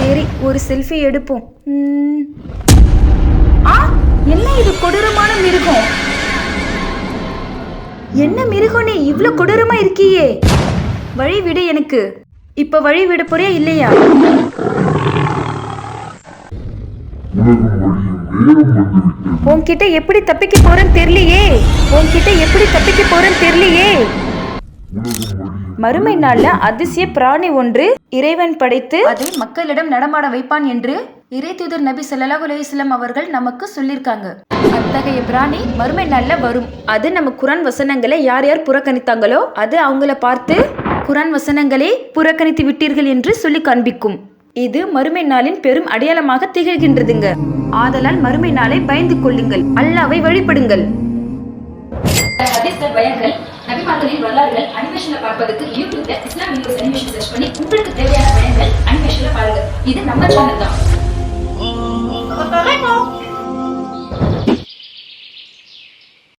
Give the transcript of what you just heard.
சரி, ஒரு செல்ஃபி எடுப்போம். என்ன இது கொடூரமான மிருகம்? என்ன மிருகம், நீ இவ்ளோ கொடூரமா இருக்கியே? வழி விடு எனக்கு. இப்ப வழி விட போறியா இல்லையா? உன்கிட்ட எப்படி தப்பிக்க போறேன்னு தெரியலையே. மறுமை நாள்ல அதிசய பிராணி ஒன்று இறைவன் படைத்து அதை மக்களிடம் நடமாட வைப்பான் என்று இறைதூதர் நபி ஸல்லல்லாஹு அலைஹி வஸல்லம் அவர்கள் நமக்கு சொல்லியிருக்காங்க. அத்தகைய பிராணி மறுமை நாள்ல வரும். அது நம்ம குர்ஆன் வசனங்களை யார் யார் புறக்கணித்தாங்களோ அது அவங்கள பார்த்து குர்ஆன் வசனங்களை புறக்கணித்து விட்டீர்கள் என்று சொல்லி காண்பிக்கும். இது மறுமை நாளின் பெரும் அடையாளமாக திகழ்கின்றதுங்க. ஆதலால் மறுமை நாளை பயந்து கொள்ளுங்கள், அல்லாஹ்வை வழிபடுங்கள். நபிமார்களின் வரலாறுகள் அனிமேஷன்ல பார்ப்பதற்கு யூடியூப்ல இஸ்லாம் வீடியோஸ் அனிமேஷன் சர்ச் பண்ணி உங்களுக்கு தேவையான பயன்கள் அனிமேஷன்ல பாருங்க. இது நம்ம சேனல் தான்.